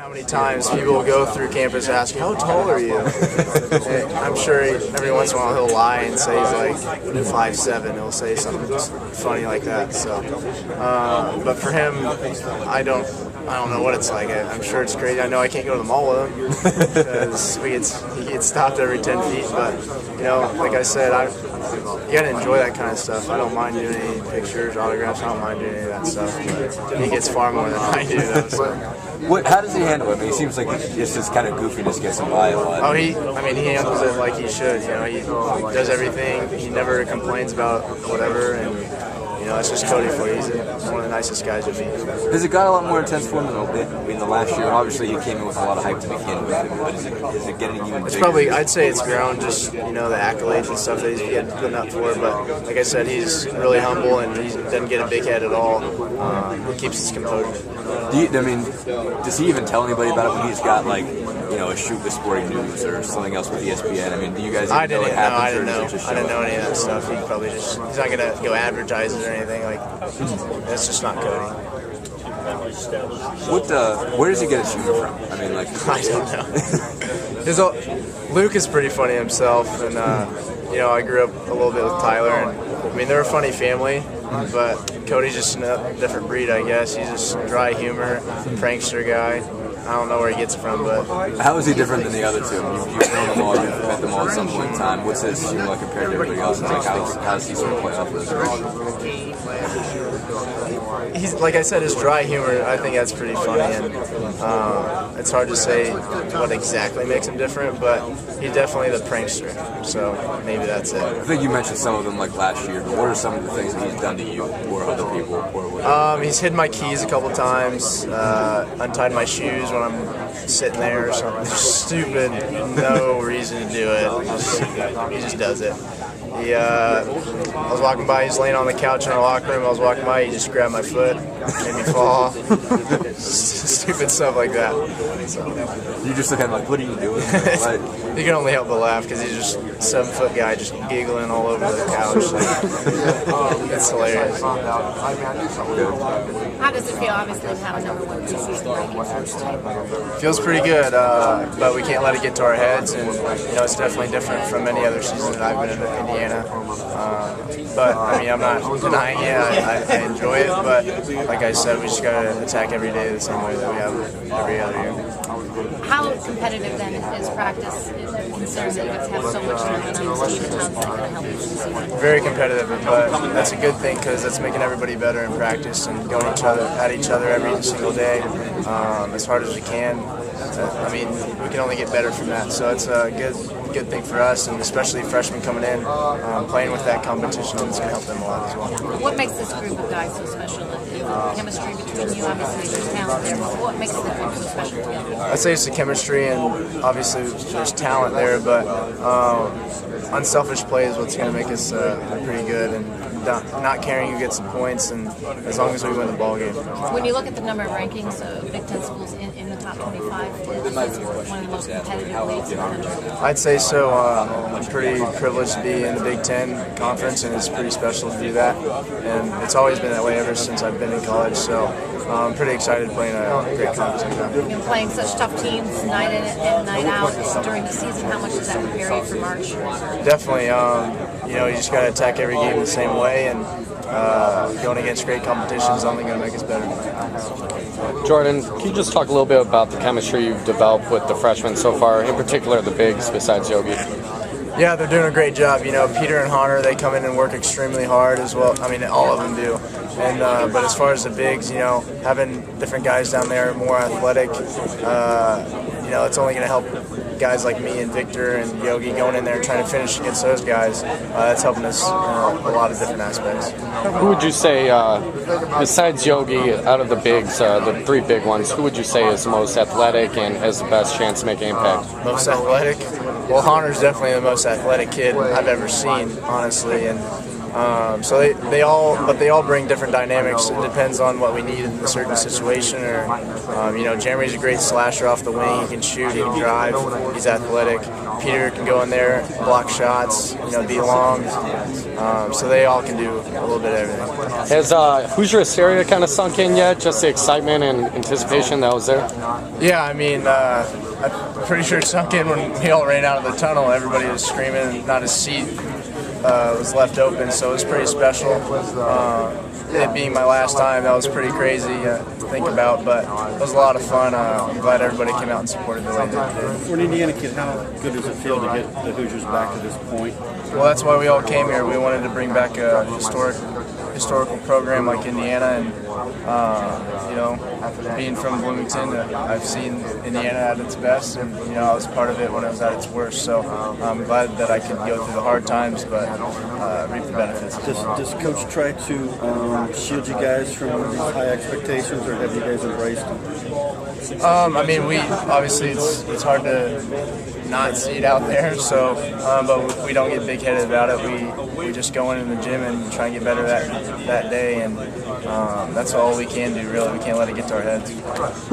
how many times people will go through campus and ask, how tall are you? And I'm sure every once in a while he'll lie and say he's like 5'7". He'll say something just funny like that. So, but for him, I don't know what it's like. I'm sure it's crazy. I know I can't go to the mall with him because he gets stopped every 10 feet. But like I said, you gotta enjoy that kind of stuff. I don't mind doing any pictures, autographs. I don't mind doing any of that stuff. But he gets far more than I do, though. So. How does he handle it? I mean, he seems like it's just kind of goofiness gets him by a lot. Oh, he handles it like he should. He does everything. He never complains about whatever, and that's just Cody for you. He's one of the nicest guys to meet. Has it got a lot more intense for him in the last year? Obviously, he came in with a lot of hype to begin with, but is it getting even bigger? I'd say it's grown, just, the accolades and stuff that he's putting up for. But like I said, he's really humble and he doesn't get a big head at all. He keeps his composure. Does he even tell anybody about it when he's got, a shoot with Sporting News or something else with ESPN? I mean, do you guys even know what happens? I didn't know any of that stuff. He's not going to go advertise it or anything. That's just not Cody. Where does he get his humor from? I mean, I don't know. Luke is pretty funny himself, and I grew up a little bit with Tyler, and they're a funny family, but Cody's just a different breed, I guess. He's just dry humor, prankster guy. I don't know where he gets it from, but how is he different than the other two? You've known them all, you've met them all at some point in time. What's his humor like compared to everybody else? How does he sort of play off this? He's, like I said, his dry humor, I think that's pretty funny, and it's hard to say what exactly makes him different, but he's definitely the prankster, so maybe that's it. I think you mentioned some of them last year, but what are some of the things that he's done to you or other people? He's hid my keys a couple times, untied my shoes when I'm sitting there or something stupid, no reason to do it, he just does it. I was walking by, he's laying on the couch in our locker room, I was walking by, he just grabbed my foot, made me fall. Stupid stuff like that. So. You just look at him like, what are you doing? You can only help but laugh because he's just a 7-foot guy just giggling all over the couch. It's hilarious. How does it feel, obviously, to have a number one preseason ranking first team? Feels pretty good, but we can't let it get to our heads, and it's definitely different from any other season that I've been in Indiana. But I'm not denying it. I enjoy it, but like I said, we just gotta attack every day the same way that we have every other year. How competitive then is practice, considering that you guys have so much on the team, and how's that going to help you this season? Very competitive, but that's a good thing because that's making everybody better in practice and going at each other every single day as hard as we can. We can only get better from that, so it's a good thing for us, and especially freshmen coming in, playing with that competition, it's going to help them a lot as well. What makes this group of guys so special? The chemistry between you, obviously there's talent there, but what makes the group so special together? I'd say it's the chemistry, and obviously there's talent there, but unselfish play is what's going to make us pretty good, and not caring who gets the points, and as long as we win the ball game. When you look at the number of rankings of Big Ten schools in the top 25, this is one of the most competitive leagues in the country. I'd say so. I'm pretty privileged to be in the Big Ten conference, and it's pretty special to do that. And it's always been that way ever since I've been in college. So I'm pretty excited playing a great conference like that. You're playing such tough teams night in and night out during the season. How much does that prepare you for March? Definitely. You just got to attack every game the same way, and going against great competition is only going to make us better. Jordan, can you just talk a little bit about the chemistry you've developed with the freshmen so far, in particular the bigs besides Yogi? Yeah, they're doing a great job. Peter and Hunter, they come in and work extremely hard as well. All of them do. And but as far as the bigs, having different guys down there more athletic, it's only going to help guys like me and Victor and Yogi going in there and trying to finish against those guys. That's helping us in a lot of different aspects. Who would you say, besides Yogi, out of the bigs, the three big ones, who would you say is the most athletic and has the best chance to make an impact? Most athletic? Well, Hunter's definitely the most athletic kid I've ever seen, honestly. And So they all bring different dynamics. It depends on what we need in a certain situation. Or Jeremy's a great slasher off the wing. He can shoot, he can drive, he's athletic. Peter can go in there, block shots, be long. So they all can do a little bit of everything. Has Hoosier hysteria kind of sunk in yet? Just the excitement and anticipation that was there? Yeah, I mean, I'm pretty sure it sunk in when we all ran out of the tunnel. Everybody was screaming, not a seat was left open, so it was pretty special. It being my last time, that was pretty crazy to think about, but it was a lot of fun. I'm glad everybody came out and supported the way they did. For an Indiana kid, how good does it feel to get the Hoosiers back to this point? Well, that's why we all came here. We wanted to bring back a historical program like Indiana, and being from Bloomington, I've seen Indiana at its best, and I was part of it when it was at its worst. So I'm glad that I could go through the hard times, but reap the benefits. Does Coach try to shield you guys from these high expectations, or have you guys embraced them? I mean, we obviously it's hard to not see it out there. So, but we don't get big-headed about it. We just go in the gym and try and get better that day, and that's all we can do. Really, we can't let it get to our heads.